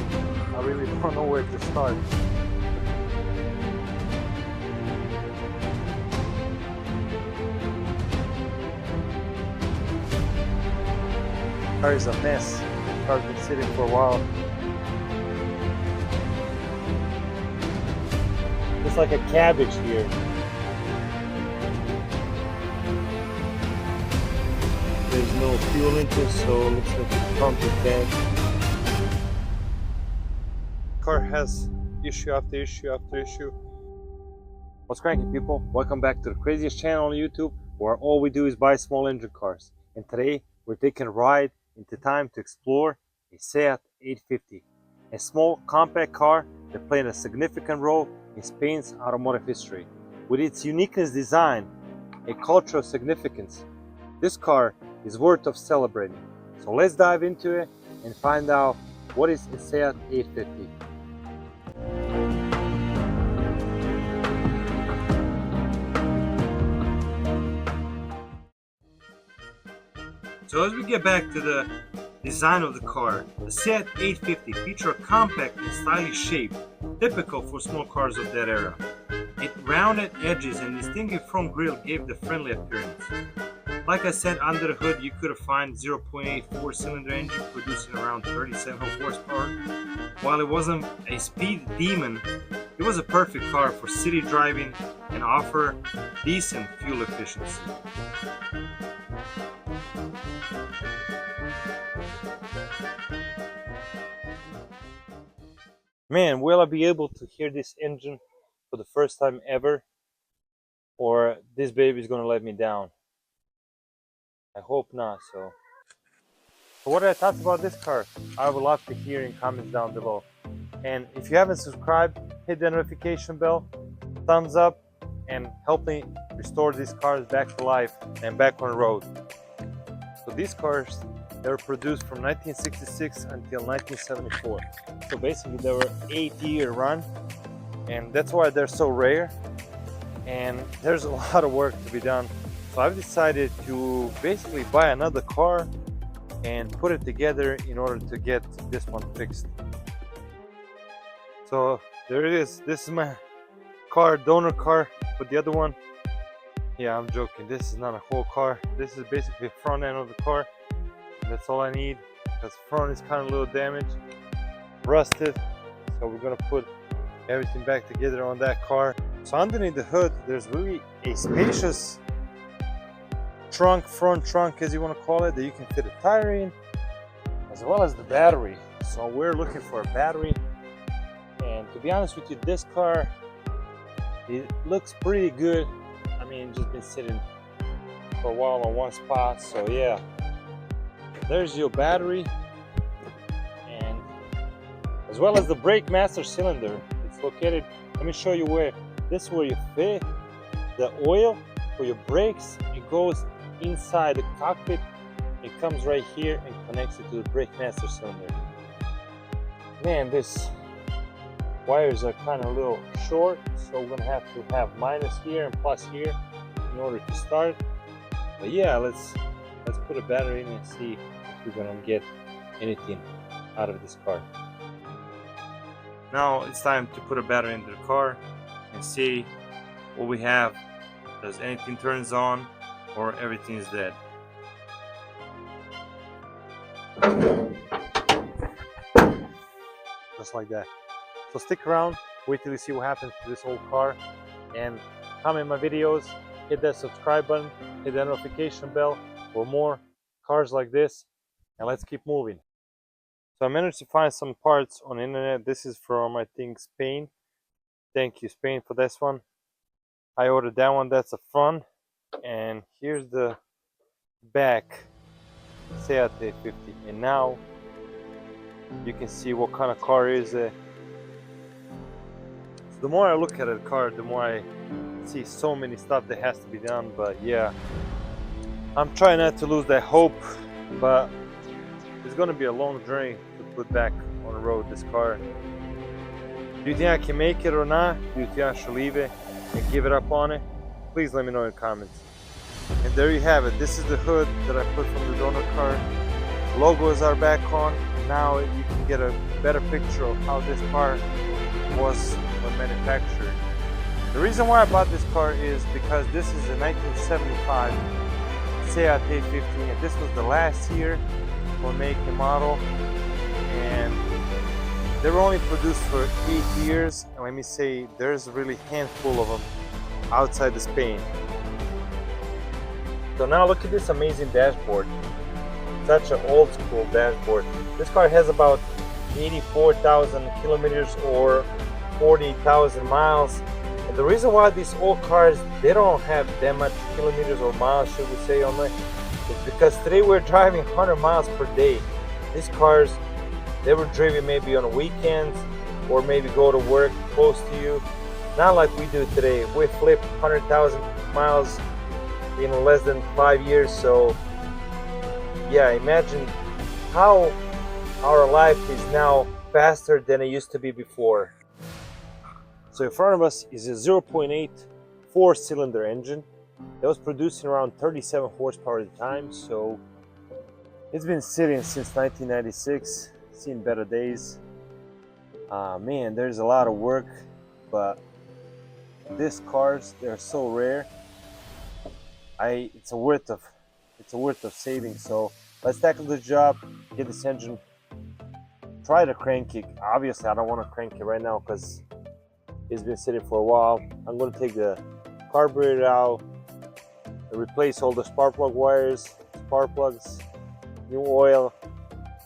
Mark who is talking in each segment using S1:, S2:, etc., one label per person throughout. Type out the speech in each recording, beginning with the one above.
S1: man, I really don't know where to start. The car is a mess. The car's been sitting for a while. It's like a cabbage here. There's no fuel in it, so it looks like it's pumped with bad. Car has issue after issue after issue. What's cranking, people? Welcome back to the craziest channel on YouTube, where all we do is buy small engine cars. And today we're taking a ride into time to explore a Seat 850, a small compact car that played a significant role in Spain's automotive history. With its uniqueness, design, and cultural significance, this car is worth of celebrating. So let's dive into it and find out what is a Seat 850. So as we get back to the design of the car, the Seat 850 features a compact and stylish shape, typical for small cars of that era. Its rounded edges and distinctive front grille gave the friendly appearance. Like I said, under the hood you could find 0.8 4-cylinder engine producing around 37 horsepower. While it wasn't a speed demon, it was a perfect car for city driving and offer decent fuel efficiency. Man, will I be able to hear this engine for the first time ever? Or this baby is gonna let me down? I hope not. So what are your thoughts about this car? I would love to hear in comments down below. And if you haven't subscribed, hit the notification bell, thumbs up, and help me restore these cars back to life and back on the road. So these cars, they were produced from 1966 until 1974. So basically they were 8-year run, and that's why they're so rare. And there's a lot of work to be done. So I've decided to basically buy another car and put it together in order to get this one fixed. So there it is. This is my car, donor car. But the other one, yeah, I'm joking. This is not a whole car. This is basically the front end of the car. That's all I need, because front is kind of a little damaged, rusted. So we're gonna put everything back together on that car. So underneath the hood, there's really a spacious trunk, front trunk as you want to call it, that you can fit a tire in, as well as the battery. So we're looking for a battery, and to be honest with you, this car, it looks pretty good. I mean, just been sitting for a while on one spot. So yeah, there's your battery, and as well as the brake master cylinder. It's located, let me show you where. This is where you fit the oil for your brakes. It goes inside the cockpit. It comes right here and connects it to the brake master cylinder. Man, these wires are kind of a little short, so we're gonna have to have minus here and plus here in order to start. But yeah, let's put a battery in and see if we're gonna get anything out of this car. Now it's time to put a battery into the car and see what we have. Does anything turns on or everything is dead? Just like that. So stick around, wait till you see what happens to this old car, and comment my videos, hit that subscribe button, hit that notification bell for more cars like this, and let's keep moving. So I managed to find some parts on the internet. This is from, I think, Spain. Thank you, Spain, for this one. I ordered that one. That's the front, and here's the back Seat 850. And now you can see what kind of car is it. So the more I look at the car, the more I see so many stuff that has to be done. But yeah, I'm trying not to lose that hope, but it's gonna be a long journey to put back on the road this car. Do you think I can make it or not? Do you think I should leave it and give it up on it? Please let me know in the comments. And there you have it. This is the hood that I put from the donor car. Logos are back on. now you can get a better picture of how this car was when manufactured. The reason why I bought this car is because this is a 1975 Seat A50, and this was the last year for make and model, and they were only produced for 8 years, and let me say there's a really handful of them outside of Spain. So now look at this amazing dashboard. Such an old school dashboard. This car has about 84,000 kilometers or 40,000 miles. And the reason why these old cars, they don't have that much kilometers or miles, should we say, on it, is because today we're driving 100 miles per day. These cars, they were driven maybe on weekends or maybe go to work close to you. Not like we do today. We flip 100,000 miles in less than 5 years. So yeah, imagine how our life is now faster than it used to be before. So in front of us is a 0.8 4-cylinder engine that was producing around 37 horsepower at the time. So it's been sitting since 1996, seen better days. Man, there's a lot of work, but these cars, they're so rare. It's a worth of saving. So let's tackle the job, get this engine, try to crank it. Obviously I don't want to crank it right now because it's been sitting for a while. I'm going to take the carburetor out, replace all the spark plug wires, spark plugs, new oil,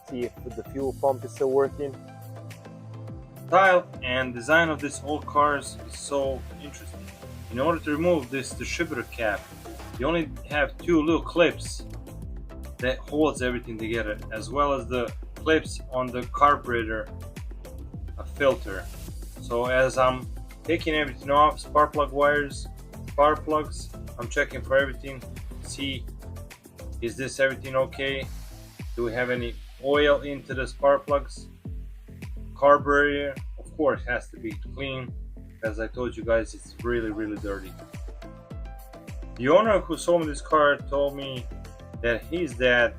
S1: see if the fuel pump is still working. Style and design of this old cars is so interesting. In order to remove this distributor cap, you only have 2 little clips that holds everything together, as well as the clips on the carburetor filter. So as I'm taking everything off, spark plug wires, spark plugs, I'm checking for everything, see is this everything okay, do we have any oil into the spark plugs. Carburetor of course has to be clean, as I told you guys, it's really dirty. The owner who sold me this car told me that his dad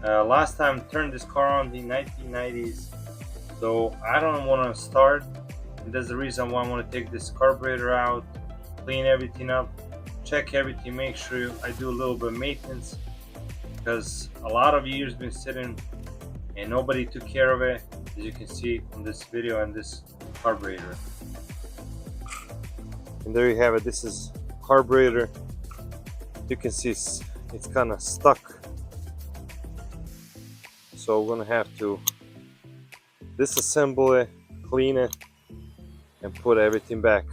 S1: last time turned this car on in the 1990s, so I don't want to start, and that's the reason why I want to take this carburetor out, clean everything up, check everything, make sure I do a little bit of maintenance, because a lot of years been sitting and nobody took care of it, as you can see on this video and this carburetor. And there you have it. This is carburetor. You can see it's kind of stuck, so we're gonna have to disassemble it, clean it, and put everything back.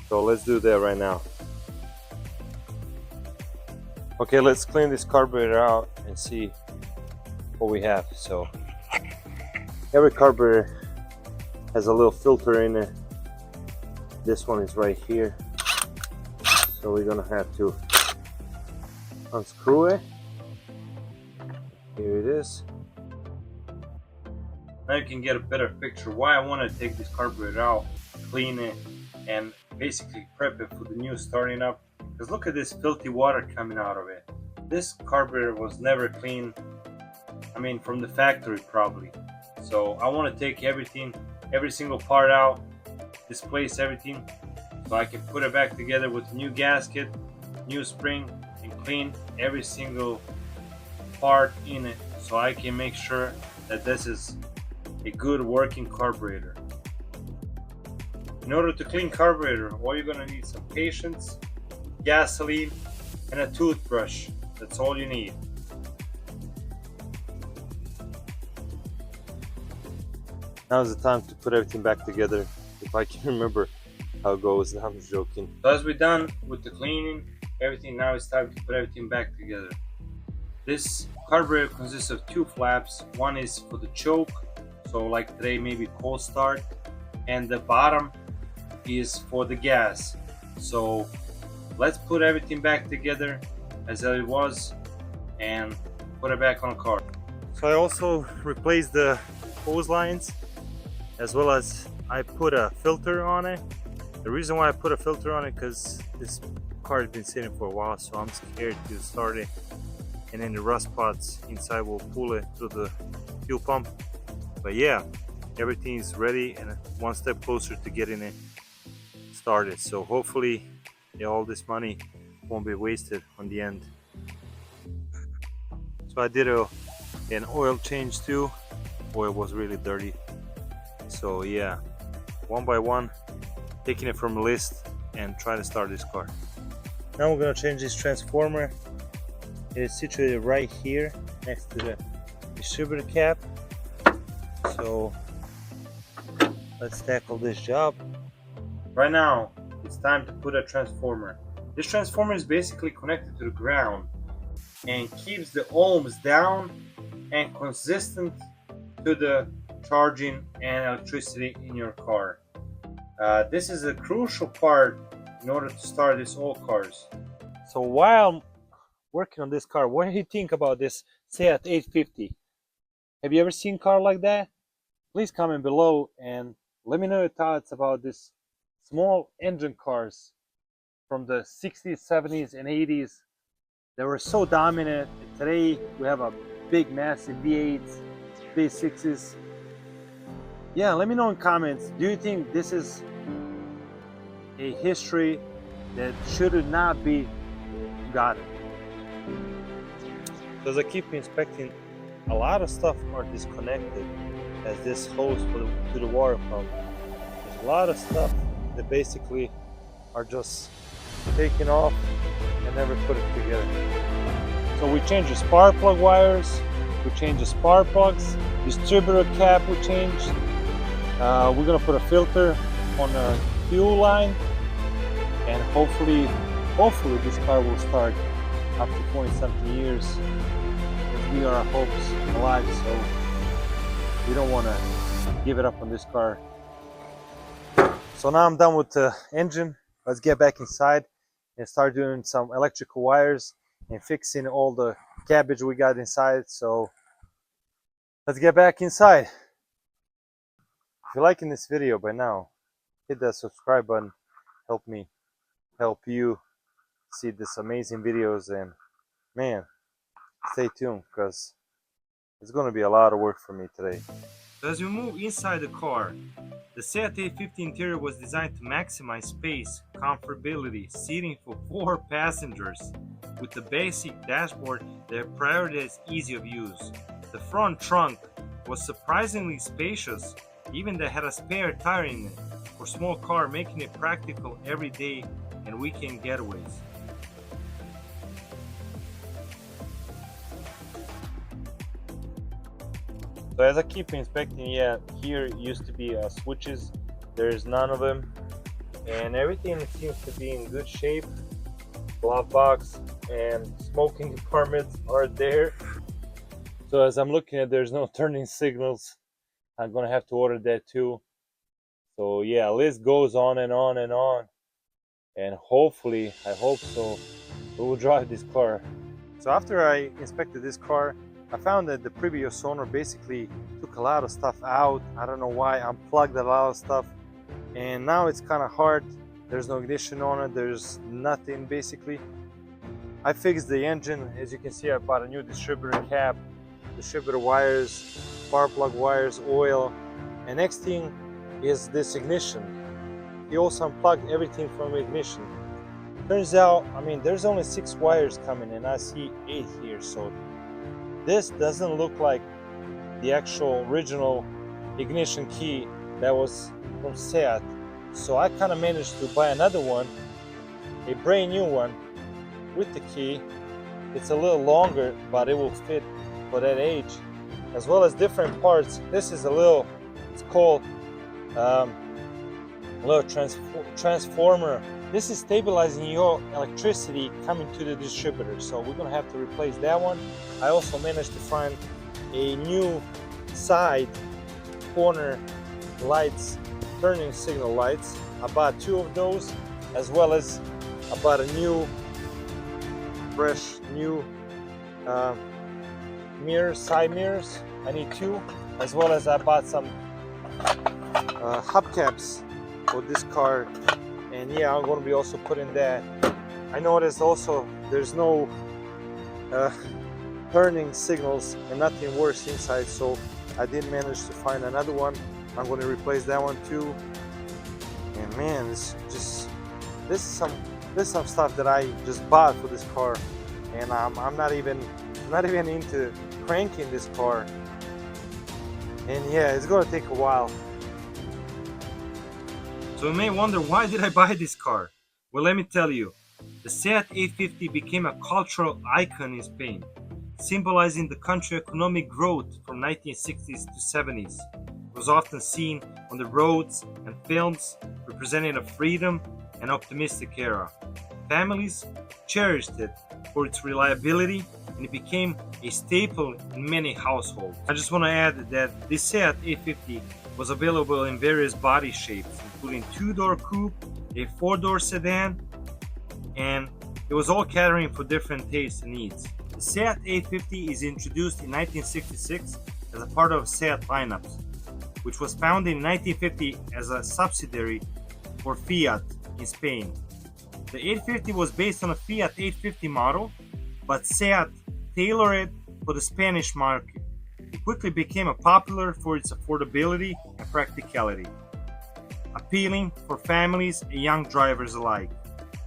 S1: So let's do that right now. Okay, let's clean this carburetor out and see what we have. So every carburetor has a little filter in it. This one is right here, so we're gonna have to unscrew it. Here it is. Now you can get a better picture why I want to take this carburetor out, clean it, and basically prep it for the new starting up. Because look at this filthy water coming out of it. This carburetor was never clean, I mean from the factory probably. So I want to take everything, every single part out, displace everything, so I can put it back together with a new gasket, new spring, and clean every single part in it, so I can make sure that this is a good working carburetor. In order to clean carburetor, all you're gonna need some patience, gasoline, and a toothbrush. That's all you need. Now's the time to put everything back together. If I can remember how it goes, I'm just joking. So as we're done with the cleaning, everything, now it's time to put everything back together. This carburetor consists of 2 flaps. One is for the choke, so like today maybe cold start, and the bottom is for the gas. So let's put everything back together as it was and put it back on the car. So I also replaced the hose lines, as well as I put a filter on it. The reason why I put a filter on it because this car has been sitting for a while, so I'm scared to start it and then the rust spots inside will pull it to the fuel pump. But yeah, everything is ready and one step closer to getting it started. So hopefully, yeah, all this money won't be wasted on the end. So I did an oil change too. Oil was really dirty. So yeah, one by one, taking it from the list and trying to start this car. Now we're gonna change this transformer. It is situated right here next to the distributor cap. So let's tackle this job. Right now, it's time to put a transformer. This transformer is basically connected to the ground and keeps the ohms down and consistent to the charging and electricity in your car. This is a crucial part in order to start these old cars. So while I'm working on this car, what do you think about this Fiat 850? Have you ever seen a car like that? Please comment below and let me know your thoughts about this small engine cars from the 60s, 70s, and 80s. They were so dominant. Today we have a big, massive V8s, V6s. Yeah, let me know in comments. Do you think this is a history that should not be forgotten? Because I keep inspecting, a lot of stuff are disconnected as this hose to the water pump. There's a lot of stuff that basically are just taken off and never put it together. So we changed the spark plug wires, we changed the spark plugs, distributor cap we changed. We're gonna put a filter on the fuel line, and hopefully this car will start after 20-something years. We are our hopes alive, so we don't want to give it up on this car. So now I'm done with the engine. Let's get back inside and start doing some electrical wires and fixing all the garbage we got inside. So let's get back inside. If you're liking this video by now, hit that subscribe button. Help me help you see this amazing videos, and man, stay tuned because it's going to be a lot of work for me today. As we move inside the car, the Fiat 850 interior was designed to maximize space, comfortability, seating for 4 passengers, with the basic dashboard that prioritized ease of use. The front trunk was surprisingly spacious, even that had a spare tire in it for small car, making it practical every day and weekend getaways. So as I keep inspecting, yeah, here used to be switches. There's none of them, and everything seems to be in good shape. Glove box and smoking compartments are there. So as I'm looking at, there's no turning signals. I'm gonna have to order that too. So yeah, list goes on and on and on, and hopefully, I hope so, we will drive this car. So after I inspected this car, I found that the previous owner basically took a lot of stuff out. I don't know why, unplugged a lot of stuff, and now it's kind of hard. There's no ignition on it, there's nothing basically. I fixed the engine. As you can see, I bought a new distributor cap, distributor wires, spark plug wires, oil, and next thing is this ignition. He also unplugged everything from ignition. Turns out, I mean, there's only 6 wires coming and I see 8 here, so this doesn't look like the actual original ignition key that was from Fiat. So I kind of managed to buy another one, a brand new one with the key. It's a little longer, but it will fit for that age, as well as different parts. This is a little, it's called little transformer. This is stabilizing your electricity coming to the distributor, so we're gonna have to replace that one. I also managed to find a new side corner lights, turning signal lights. I bought 2 of those, as well as I bought a new fresh new mirrors, side mirrors. I need 2, as well as I bought some hubcaps for this car, and yeah, I'm going to be also putting that. I noticed also there's no turning signals and nothing works inside, so I did manage to find another one. I'm going to replace that one too. And man, this is some stuff that I just bought for this car, and I'm not even into cranking this car. And yeah, it's gonna take a while. So you may wonder, why did I buy this car? Well, let me tell you. The Seat 850 became a cultural icon in Spain, symbolizing the country's economic growth from 1960s to 70s. It was often seen on the roads and films, representing a freedom and optimistic era. Families cherished it for its reliability, and it became a staple in many households. I just want to add that this Seat 850 was available in various body shapes, including 2-door coupe, a 4-door sedan, and it was all catering for different tastes and needs. The Seat 850 is introduced in 1966 as a part of Seat lineups, which was founded in 1950 as a subsidiary for Fiat in Spain. The 850 was based on a Fiat 850 model, but Seat tailored it for the Spanish market. It quickly became popular for its affordability and practicality, appealing for families and young drivers alike.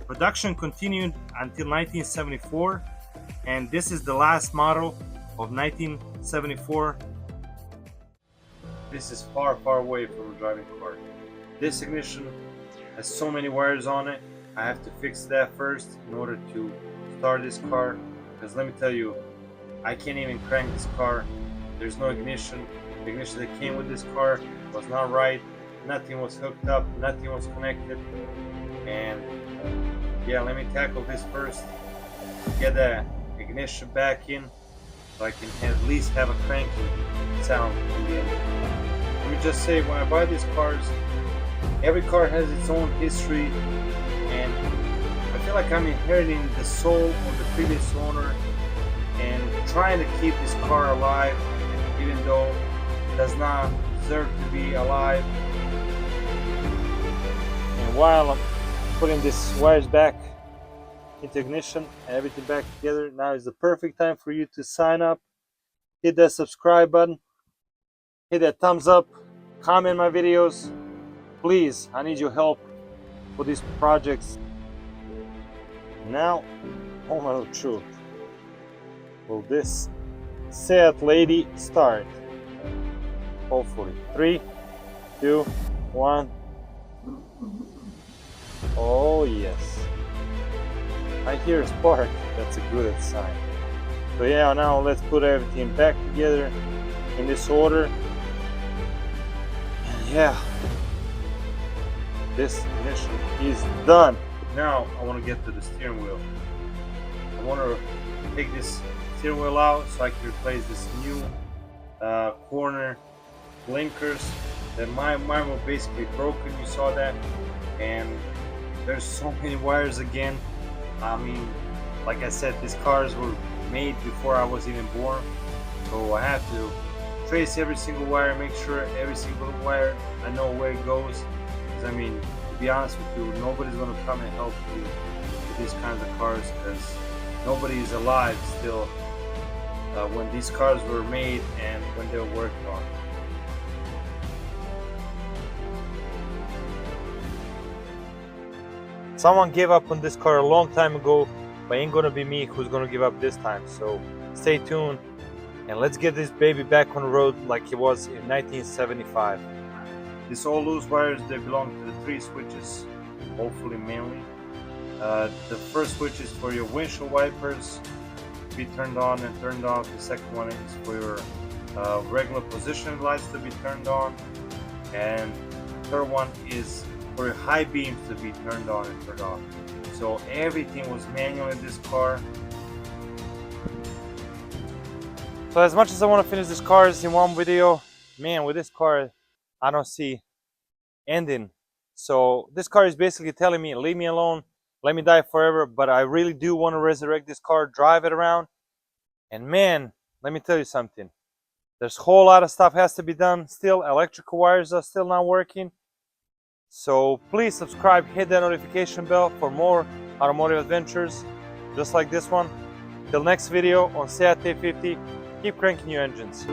S1: Production continued until 1974, and this is the last model of 1974. This is far away from a driving car. This ignition has so many wires on it. I have to fix that first in order to start this car, because let me tell you, I can't even crank this car. There's no ignition. The ignition that came with this car was not right. Nothing was hooked up, nothing was connected. And yeah, let me tackle this first, get the ignition back in so I can at least have a cranking sound in the end. Let me just say, when I buy these cars, every car has its own history, and I feel like I'm inheriting the soul of the previous owner and trying to keep this car alive, even though it does not deserve to be alive. And while I'm putting these wires back into ignition and everything back together, now is the perfect time for you to sign up, hit that subscribe button, hit that thumbs up, comment my videos. Please, I need your help for these projects. Now, moment of truth. Will this Seat lady start? Hopefully. 3, 2, 1. Oh yes. I hear a spark. That's a good sign. So yeah, now let's put everything back together in this order. And yeah, this ignition is done. Now I want to get to the steering wheel. I want to take this steering wheel out so I can replace this new corner blinkers that mine were basically broken. You saw that, and there's so many wires again. I mean, like I said, these cars were made before I was even born, so I have to trace every single wire, make sure every single wire I know where it goes. Because I mean, to be honest with you, nobody's going to come and help you with these kinds of cars, because nobody is alive still when these cars were made and when they were worked on. Someone gave up on this car a long time ago, but ain't gonna be me who's gonna give up this time. So stay tuned and let's get this baby back on the road like it was in 1975. These all loose wires, they belong to the 3 switches, hopefully mainly. The first switch is for your windshield wipers to be turned on and turned off. The second one is for your regular position lights to be turned on, and the third one is for your high beams to be turned on and turned off. So everything was manual in this car. So as much as I want to finish this car in one video, man, with this car I don't see ending. So this car is basically telling me, leave me alone, let me die forever. But I really do want to resurrect this car, drive it around. And man, let me tell you something, there's a whole lot of stuff has to be done still. Electrical wires are still not working. So please subscribe, hit that notification bell for more automotive adventures just like this one. Till next video on Seat A50, keep cranking your engines.